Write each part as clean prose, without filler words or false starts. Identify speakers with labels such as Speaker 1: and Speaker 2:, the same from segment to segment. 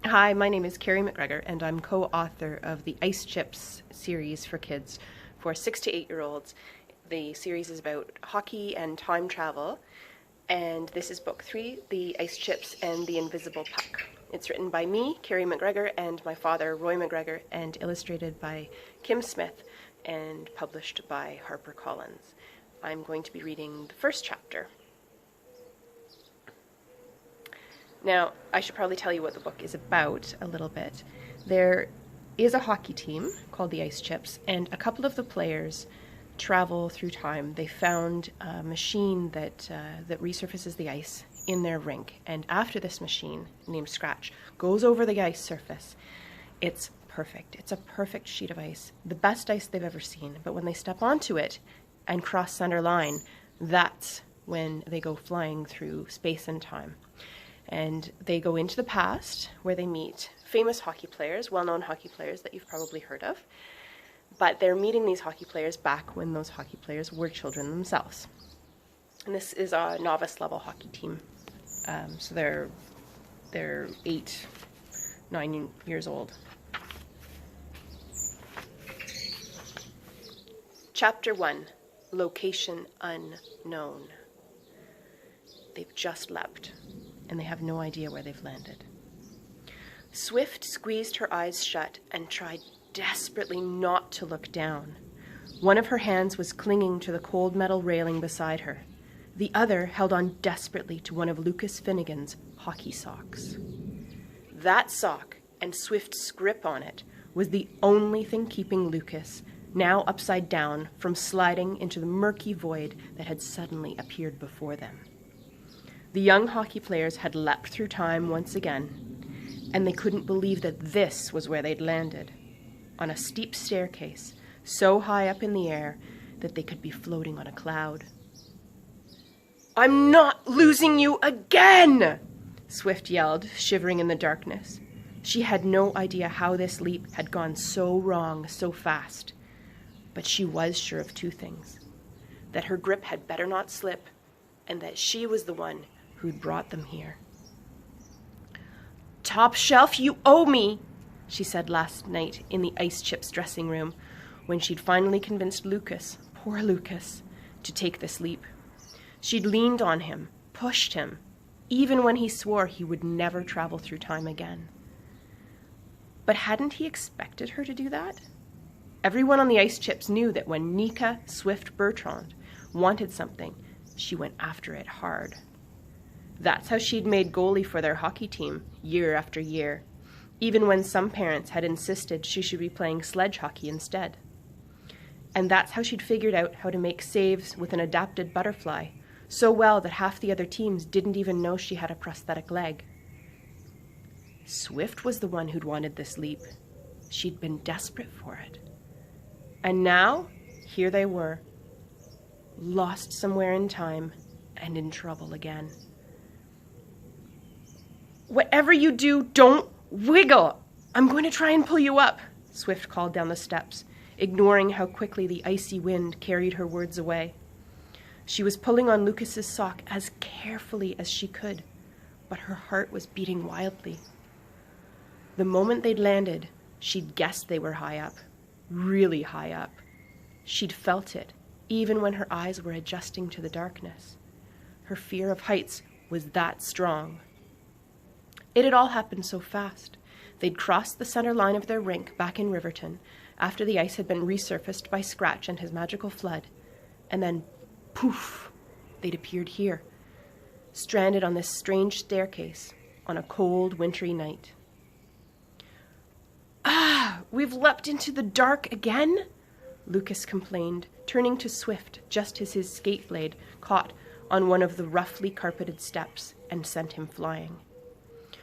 Speaker 1: Hi, my name is Kerry MacGregor, and I'm co-author of the Ice Chips series for kids for 6 to 8-year-olds. The series is about hockey and time travel, and this is book 3, The Ice Chips and the Invisible Puck. It's written by me, Kerry MacGregor, and my father, Roy MacGregor, and illustrated by Kim Smith, and published by HarperCollins. I'm going to be reading the first chapter. Now, I should probably tell you what the book is about a little bit. There is a hockey team called the Ice Chips, and a couple of the players travel through time. They found a machine that resurfaces the ice in their rink, and after this machine, named Scratch, goes over the ice surface, it's perfect. It's a perfect sheet of ice, the best ice they've ever seen. But when they step onto it and cross center line, that's when they go flying through space and time. And they go into the past, where they meet famous hockey players, well-known hockey players that you've probably heard of. But they're meeting these hockey players back when those hockey players were children themselves. And this is a novice-level hockey team. So they're 8, 9 years old. Chapter 1, Location Unknown. They've just leapt, and they have no idea where they've landed. Swift squeezed her eyes shut and tried desperately not to look down. One of her hands was clinging to the cold metal railing beside her. The other held on desperately to one of Lucas Finnegan's hockey socks. That sock and Swift's grip on it was the only thing keeping Lucas, now upside down, from sliding into the murky void that had suddenly appeared before them. The young hockey players had leapt through time once again, and they couldn't believe that this was where they'd landed, on a steep staircase so high up in the air that they could be floating on a cloud. "I'm not losing you again!" Swift yelled, shivering in the darkness. She had no idea how this leap had gone so wrong so fast, but she was sure of 2 things: that her grip had better not slip, and that she was the one who'd brought them here. "Top shelf, you owe me," she said last night in the Ice Chips dressing room, when she'd finally convinced Lucas, poor Lucas, to take this leap. She'd leaned on him, pushed him, even when he swore he would never travel through time again. But hadn't he expected her to do that? Everyone on the Ice Chips knew that when Nika Swift Bertrand wanted something, she went after it hard. That's how she'd made goalie for their hockey team year after year, even when some parents had insisted she should be playing sledge hockey instead. And that's how she'd figured out how to make saves with an adapted butterfly so well that half the other teams didn't even know she had a prosthetic leg. Swift was the one who'd wanted this leap. She'd been desperate for it. And now, here they were, lost somewhere in time and in trouble again. "Whatever you do, don't wiggle! I'm going to try and pull you up," Swift called down the steps, ignoring how quickly the icy wind carried her words away. She was pulling on Lucas's sock as carefully as she could, but her heart was beating wildly. The moment they'd landed, she'd guessed they were high up, really high up. She'd felt it, even when her eyes were adjusting to the darkness. Her fear of heights was that strong. It had all happened so fast. They'd crossed the center line of their rink back in Riverton after the ice had been resurfaced by Scratch and his magical flood, and then, poof, they'd appeared here, stranded on this strange staircase on a cold, wintry night. "Ah, we've leapt into the dark again?" Lucas complained, turning to Swift just as his skate blade caught on one of the roughly carpeted steps and sent him flying.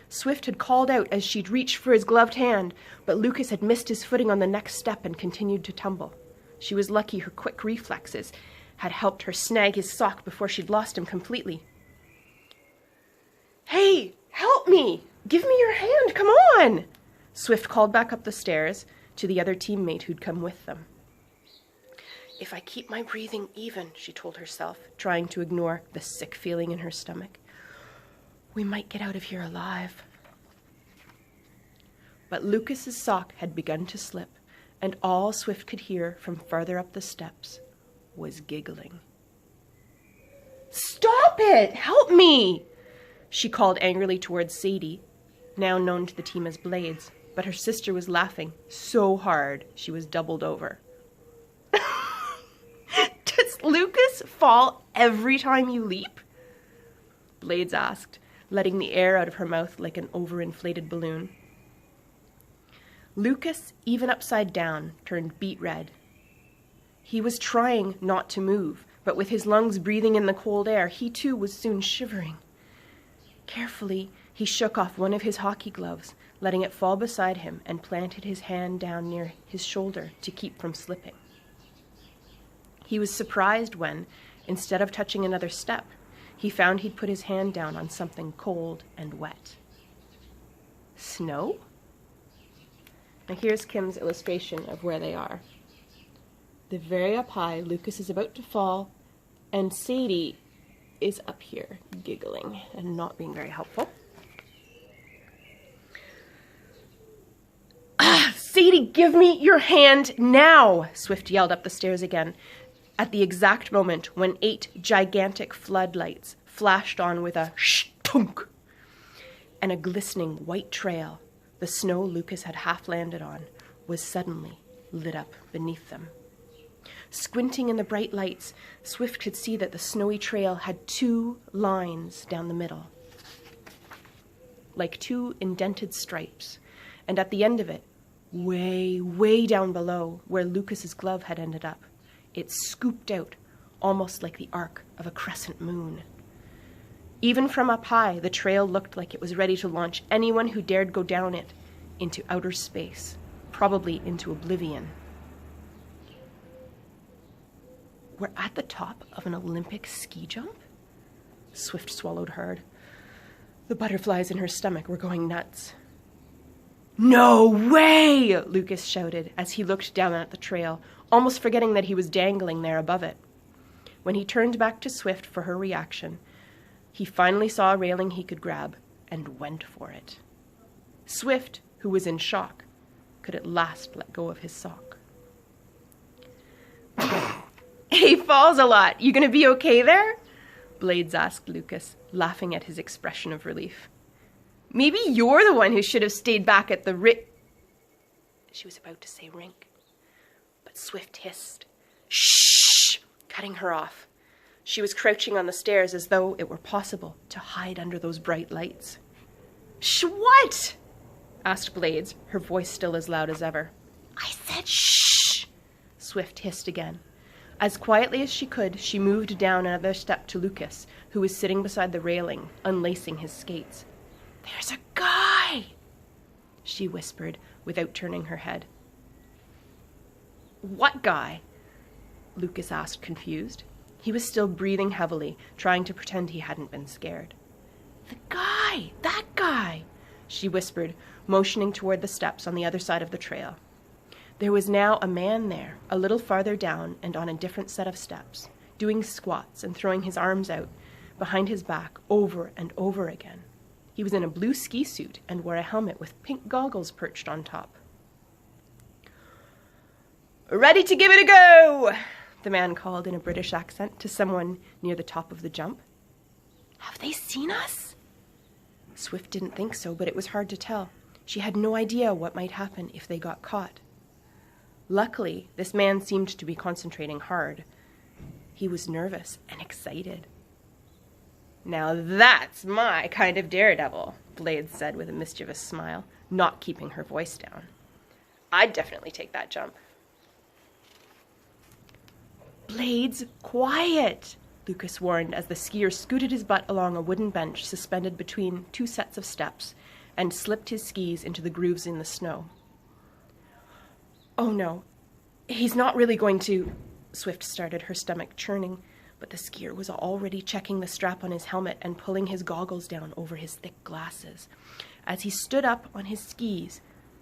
Speaker 1: Swift had called out as she'd reached for his gloved hand, but Lucas had missed his footing on the next step and continued to tumble. She was lucky her quick reflexes had helped her snag his sock before she'd lost him completely. "Hey, help me! Give me your hand, come on!" Swift called back up the stairs to the other teammate who'd come with them. "If I keep my breathing even," she told herself, trying to ignore the sick feeling in her stomach, "we might get out of here alive." But Lucas's sock had begun to slip, and all Swift could hear from farther up the steps was giggling. "Stop it! Help me!" she called angrily towards Sadie, now known to the team as Blades, but her sister was laughing so hard she was doubled over. "Does Lucas fall every time you leap?" Blades asked, letting the air out of her mouth like an overinflated balloon. Lucas, even upside down, turned beet red. He was trying not to move, but with his lungs breathing in the cold air, he too was soon shivering. Carefully, he shook off one of his hockey gloves, letting it fall beside him, and planted his hand down near his shoulder to keep from slipping. He was surprised when, instead of touching another step, he found he'd put his hand down on something cold and wet. Snow? Now here's Kim's illustration of where they are. They're very up high, Lucas is about to fall, and Sadie is up here, giggling and not being very helpful. "Sadie, give me your hand now!" Swift yelled up the stairs again, at the exact moment when 8 gigantic floodlights flashed on with a sh-tunk, and a glistening white trail, the snow Lucas had half landed on, was suddenly lit up beneath them. Squinting in the bright lights, Swift could see that the snowy trail had 2 lines down the middle, like 2 indented stripes, and at the end of it, way, way down below, where Lucas's glove had ended up, it scooped out, almost like the arc of a crescent moon. Even from up high, the trail looked like it was ready to launch anyone who dared go down it into outer space, probably into oblivion. We're at the top of an Olympic ski jump? Swift swallowed hard. The butterflies in her stomach were going nuts. "No way!" Lucas shouted as he looked down at the trail, almost forgetting that he was dangling there above it. When he turned back to Swift for her reaction, he finally saw a railing he could grab and went for it. Swift, who was in shock, could at last let go of his sock. "He falls a lot. You gonna be okay there?" Blades asked Lucas, laughing at his expression of relief. "Maybe you're the one who should have stayed back at the She was about to say rink, but Swift hissed, "Shh!" cutting her off. She was crouching on the stairs as though it were possible to hide under those bright lights. "Shh, what?" asked Blades, her voice still as loud as ever. "I said shh!" Swift hissed again. As quietly as she could, she moved down another step to Lucas, who was sitting beside the railing, unlacing his skates. "There's a guy!" she whispered, without turning her head. "What guy?" Lucas asked, confused. He was still breathing heavily, trying to pretend he hadn't been scared. "The guy! That guy!" she whispered, motioning toward the steps on the other side of the trail. There was now a man there, a little farther down and on a different set of steps, doing squats and throwing his arms out behind his back over and over again. He was in a blue ski suit and wore a helmet with pink goggles perched on top. "Ready to give it a go!" the man called in a British accent to someone near the top of the jump. "Have they seen us?" Swift didn't think so, but it was hard to tell. She had no idea what might happen if they got caught. Luckily, this man seemed to be concentrating hard. He was nervous and excited. "Now that's my kind of daredevil," Blades said with a mischievous smile, not keeping her voice down. "I'd definitely take that jump." "Blades, quiet!" Lucas warned as the skier scooted his butt along a wooden bench suspended between 2 sets of steps and slipped his skis into the grooves in the snow. "Oh no, he's not really going to..." Swift started, her stomach churning, but the skier was already checking the strap on his helmet and pulling his goggles down over his thick glasses. As he stood up on his skis,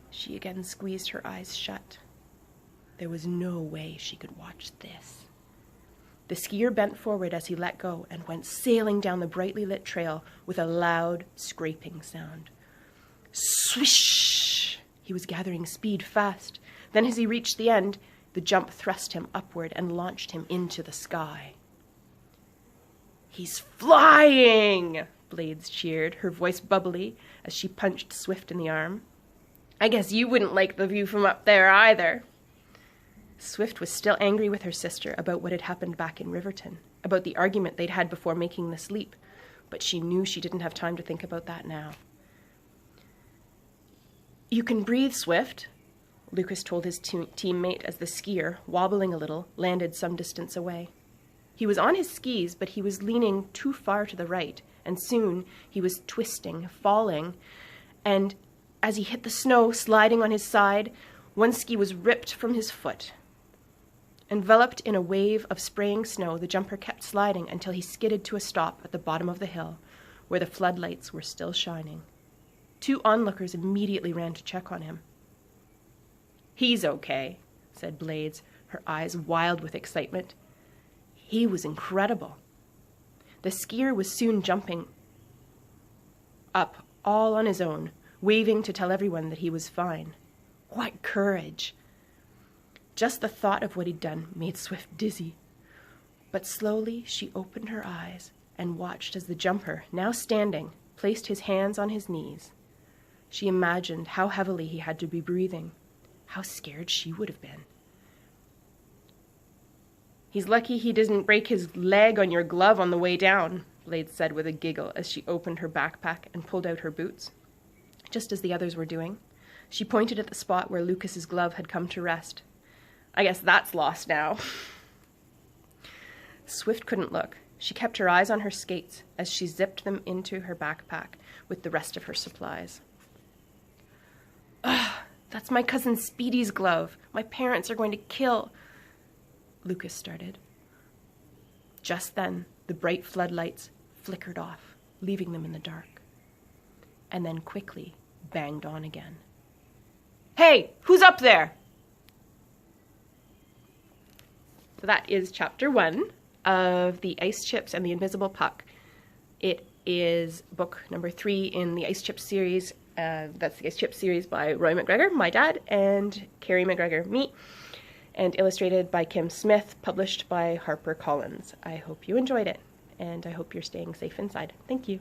Speaker 1: she again squeezed her eyes shut. There was no way she could watch this. The skier bent forward as he let go and went sailing down the brightly lit trail with a loud, scraping sound. Swish! He was gathering speed fast. Then as he reached the end, the jump thrust him upward and launched him into the sky. "He's flying!" Blades cheered, her voice bubbly as she punched Swift in the arm. "I guess you wouldn't like the view from up there either." Swift was still angry with her sister about what had happened back in Riverton, about the argument they'd had before making this leap, but she knew she didn't have time to think about that now. "You can breathe, Swift," Lucas told his teammate as the skier, wobbling a little, landed some distance away. He was on his skis, but he was leaning too far to the right, and soon he was twisting, falling, and as he hit the snow, sliding on his side, one ski was ripped from his foot. Enveloped in a wave of spraying snow, the jumper kept sliding until he skidded to a stop at the bottom of the hill, where the floodlights were still shining. 2 onlookers immediately ran to check on him. "He's okay," said Blades, her eyes wild with excitement. He was incredible. The skier was soon jumping up all on his own, waving to tell everyone that he was fine. What courage! Just the thought of what he'd done made Swift dizzy. But slowly she opened her eyes and watched as the jumper, now standing, placed his hands on his knees. She imagined how heavily he had to be breathing, how scared she would have been. "He's lucky he didn't break his leg on your glove on the way down," Blades said with a giggle as she opened her backpack and pulled out her boots. Just as the others were doing, she pointed at the spot where Lucas's glove had come to rest. "I guess that's lost now." Swift couldn't look. She kept her eyes on her skates as she zipped them into her backpack with the rest of her supplies. "Ugh, that's my cousin Speedy's glove. My parents are going to kill..." Lucas started. Just then, the bright floodlights flickered off, leaving them in the dark, and then quickly banged on again. "Hey, who's up there?" So that is chapter 1 of The Ice Chips and the Invisible Puck. It is book number 3 in the Ice Chips series. That's the Ice Chips series by Roy MacGregor, my dad, and Kerry MacGregor, me, and illustrated by Kim Smith, published by HarperCollins. I hope you enjoyed it, and I hope you're staying safe inside. Thank you.